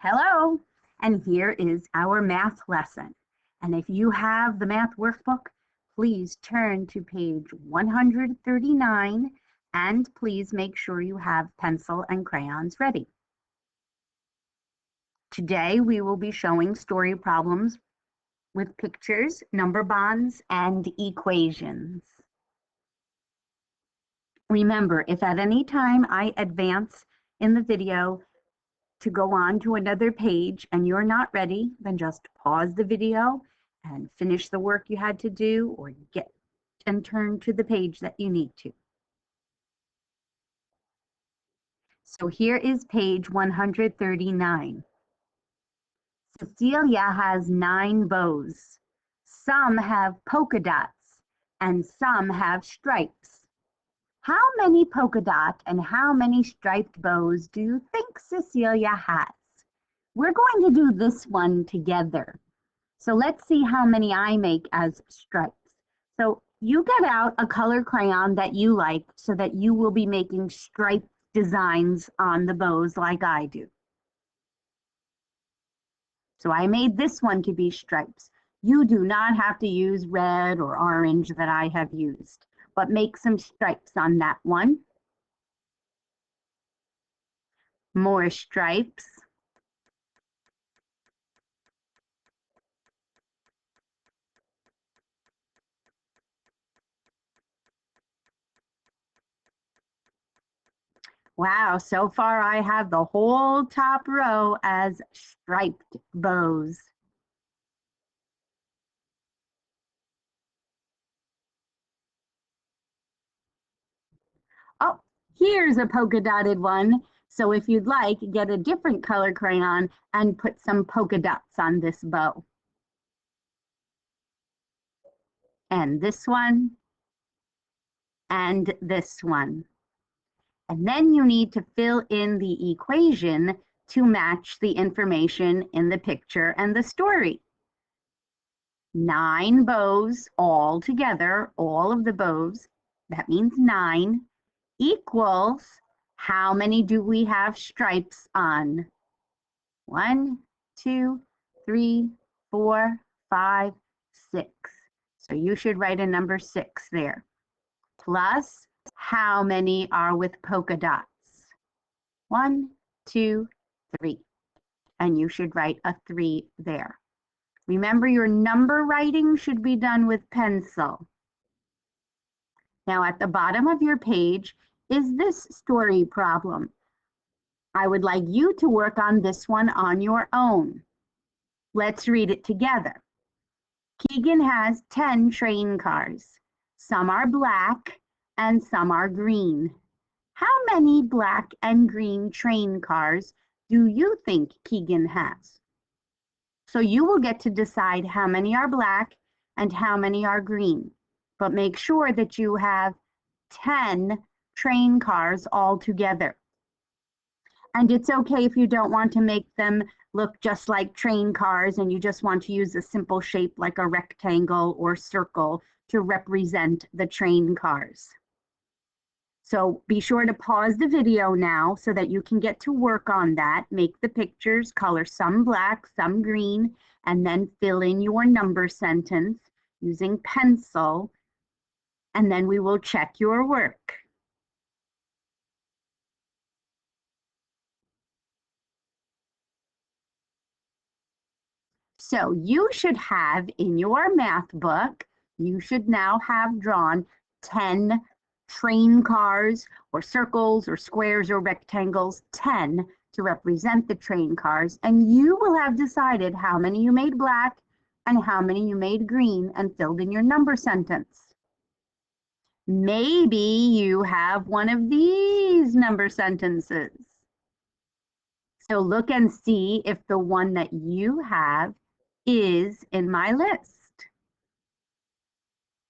Hello, and here is our math lesson. And if you have the math workbook, please turn to page 139 and please make sure you have pencil and crayons ready. Today we will be showing story problems with pictures, number bonds, and equations. Remember, if at any time I advance in the video to go on to another page and you're not ready, then just pause the video and finish the work you had to do or get and turn to the page that you need to. So here is page 139. Cecilia has 9 bows. Some have polka dots and some have stripes. How many polka dot and how many striped bows do you think Cecilia has? We're going to do this one together. So let's see how many I make as stripes. So you get out a color crayon that you like so that you will be making striped designs on the bows like I do. So I made this one to be stripes. You do not have to use red or orange that I have used, but make some stripes on that one. More stripes. Wow, so far I have the whole top row as striped bows. Oh, here's a polka dotted one. So if you'd like, get a different color crayon and put some polka dots on this bow. And this one, and this one. And then you need to fill in the equation to match the information in the picture and the story. 9 bows all together, all of the bows, that means 9, equals how many do we have stripes on? 1, 2, 3, 4, 5, 6. So you should write a number 6 there. Plus, how many are with polka dots? 1, 2, 3. And you should write a 3 there. Remember, your number writing should be done with pencil. Now, at the bottom of your page is this story problem. I would like you to work on this one on your own. Let's read it together. Keegan has 10 train cars. Some are black and some are green. How many black and green train cars do you think Keegan has? So you will get to decide how many are black and how many are green. But make sure that you have 10 train cars all together. And it's okay if you don't want to make them look just like train cars and you just want to use a simple shape like a rectangle or circle to represent the train cars. So be sure to pause the video now so that you can get to work on that. Make the pictures, color some black, some green, and then fill in your number sentence using pencil, and then we will check your work. So you should have in your math book, you should now have drawn 10 train cars or circles or squares or rectangles, 10 to represent the train cars, and you will have decided how many you made black and how many you made green and filled in your number sentence. Maybe you have one of these number sentences. So look and see if the one that you have is in my list.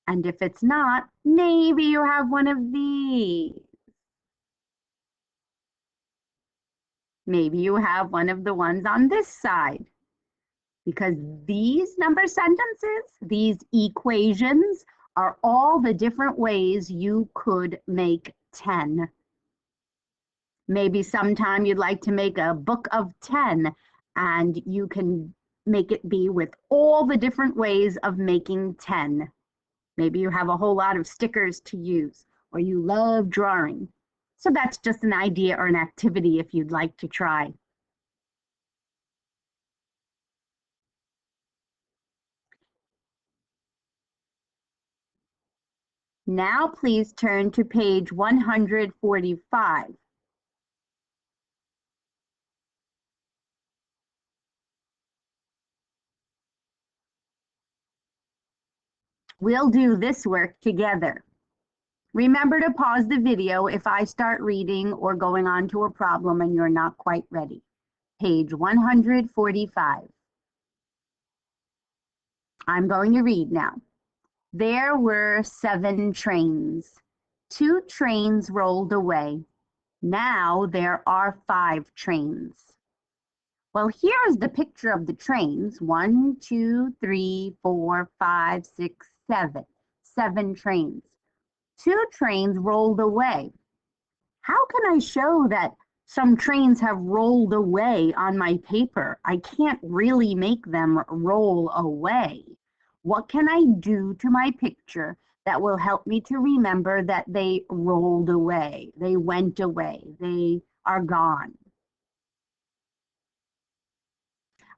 And if it's not, maybe you have one of these. Maybe you have one of the ones on this side. Because these number sentences, these equations, are all the different ways you could make 10. Maybe sometime you'd like to make a book of 10 And you can make it be with all the different ways of making 10. Maybe you have a whole lot of stickers to use, or you love drawing. So that's just an idea or an activity if you'd like to try. Now please turn to page 145. We'll do this work together. Remember to pause the video if I start reading or going on to a problem and you're not quite ready. Page 145. I'm going to read now. There were 7 trains. 2 trains rolled away. Now there are 5 trains. Well, here's the picture of the trains. 1, 2, 3, 4, 5, 6, 7. 7 trains. 2 trains rolled away. How can I show that some trains have rolled away on my paper? I can't really make them roll away. What can I do to my picture that will help me to remember that they rolled away, they went away, they are gone?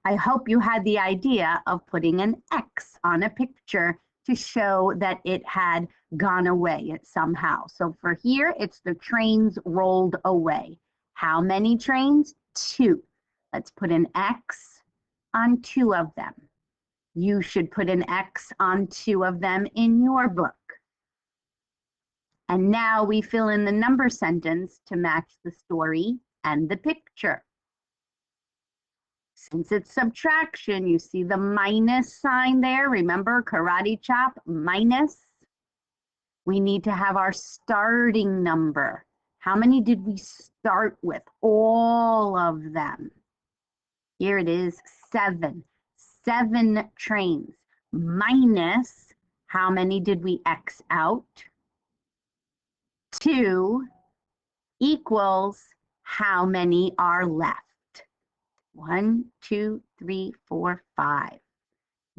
I hope you had the idea of putting an X on a picture to show that it had gone away somehow. So for here, it's the trains rolled away. How many trains? 2. Let's put an X on 2 of them. You should put an X on 2 of them in your book. And now we fill in the number sentence to match the story and the picture. Since it's subtraction, you see the minus sign there. Remember, karate chop, minus. We need to have our starting number. How many did we start with? All of them. Here it is, 7. 7 trains. Minus, how many did we X out? 2 equals how many are left? 1, 2, 3, 4, 5.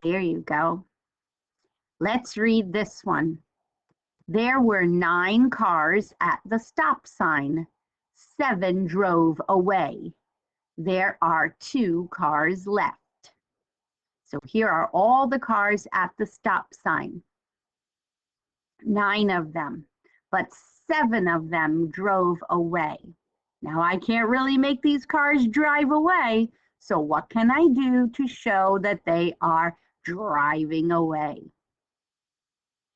There you go. Let's read this one. There were 9 cars at the stop sign. 7 drove away. There are 2 cars left. So here are all the cars at the stop sign. 9 of them, but 7 of them drove away. Now I can't really make these cars drive away, so what can I do to show that they are driving away?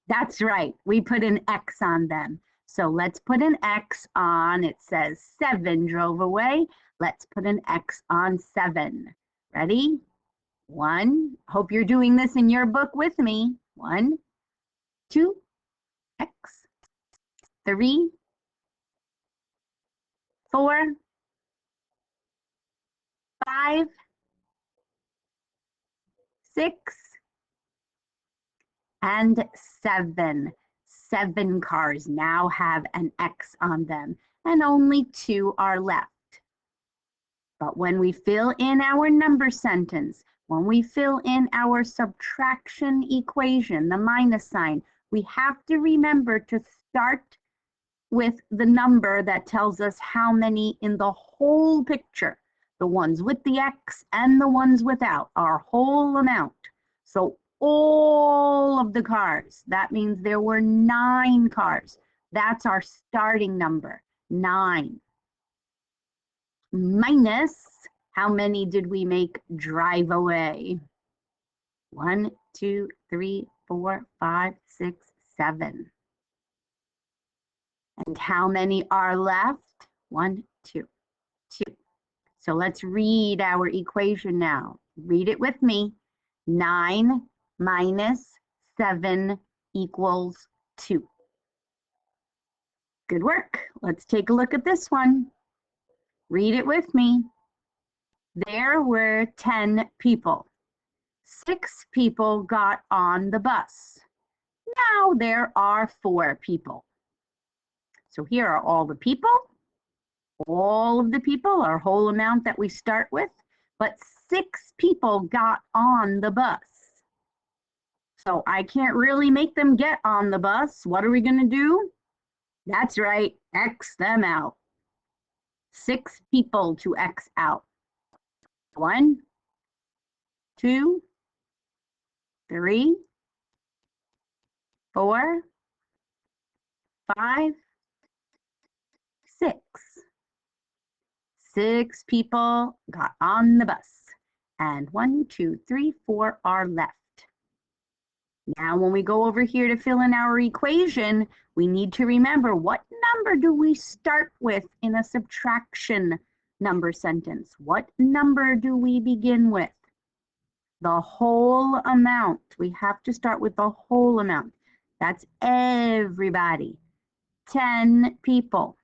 That's right, we put an X on them. So let's put an X on, it says 7 drove away. Let's put an X on 7. Ready? 1, hope you're doing this in your book with me. 1, 2, X, 3, 4, 5, 6, and 7. 7 cars now have an X on them, and only 2 are left. But when we fill in our number sentence, when we fill in our subtraction equation, the minus sign, we have to remember to start with the number that tells us how many in the whole picture. The ones with the X and the ones without, our whole amount. So all of the cars, that means there were 9 cars. That's our starting number, 9. Minus, how many did we make drive away? 1, 2, 3, 4, 5, 6, 7. And how many are left? 1, 2, 2. So let's read our equation now. Read it with me. 9 minus 7 equals 2. Good work. Let's take a look at this one. Read it with me. There were 10 people. 6 people got on the bus. Now there are 4 people. So here are all the people. All of the people, our whole amount that we start with. but 6 people got on the bus. So I can't really make them get on the bus. What are we going to do? That's right, X them out. 6 people to X out. 1, 2, 3, 4, 5, 6. 6 people got on the bus. And 1, 2, 3, 4 are left. Now, when we go over here to fill in our equation, we need to remember what number do we start with in a subtraction number sentence? What number do we begin with? The whole amount. We have to start with the whole amount. That's everybody. 10 people.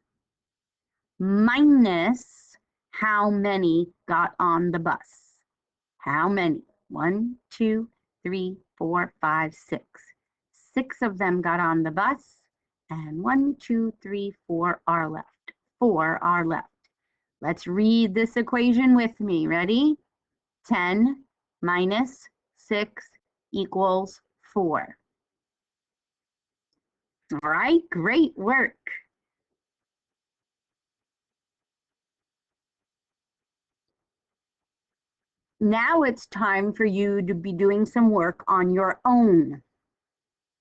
Minus how many got on the bus? How many? 1, 2, 3, 4, 5, 6. 6 of them got on the bus, and 1, 2, 3, 4 are left. 4 are left. Let's read this equation with me. Ready? 10 minus 6 equals 4. All right, great work. Now it's time for you to be doing some work on your own.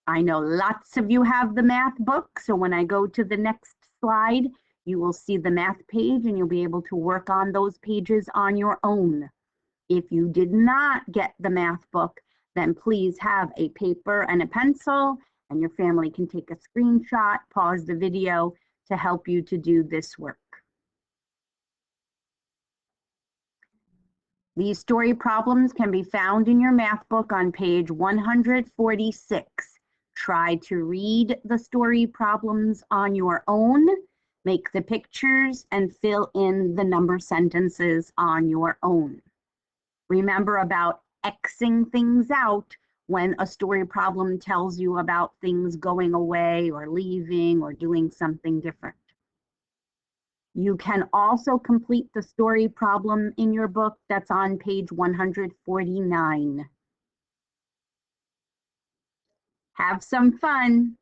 I know lots of you have the math book, so when I go to the next slide, you will see the math page and you'll be able to work on those pages on your own. If you did not get the math book, then please have a paper and a pencil, and your family can take a screenshot, pause the video to help you to do this work. These story problems can be found in your math book on page 146. Try to read the story problems on your own, make the pictures, and fill in the number sentences on your own. Remember about Xing things out when a story problem tells you about things going away or leaving or doing something different. You can also complete the story problem in your book that's on page 149. Have some fun.